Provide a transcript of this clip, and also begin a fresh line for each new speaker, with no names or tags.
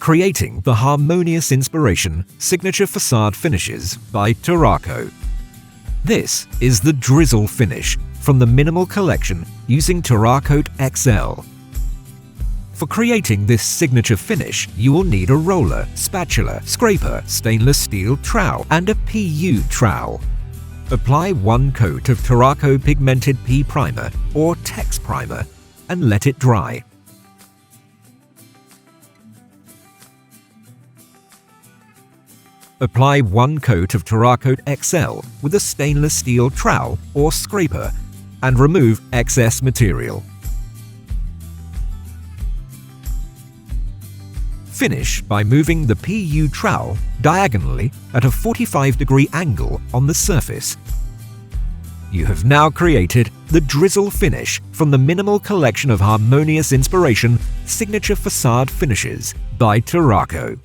Creating the Harmonious Inspiration Signature Facade Finishes by Terraco. This is the Drizzle Finish from the Minimal Collection using Terracoat XL. For creating this signature finish, you will need a roller, spatula, scraper, stainless steel trowel, and a PU trowel. Apply 1 coat of Terraco Pigmented P Primer or Tex Primer and let it dry. Apply 1 coat of Terracoat XL with a stainless steel trowel or scraper and remove excess material. Finish by moving the PU trowel diagonally at a 45-degree angle on the surface. You have now created the Drizzle Finish from the Minimal Collection of Harmonious Inspiration Signature Facade Finishes by Terraco.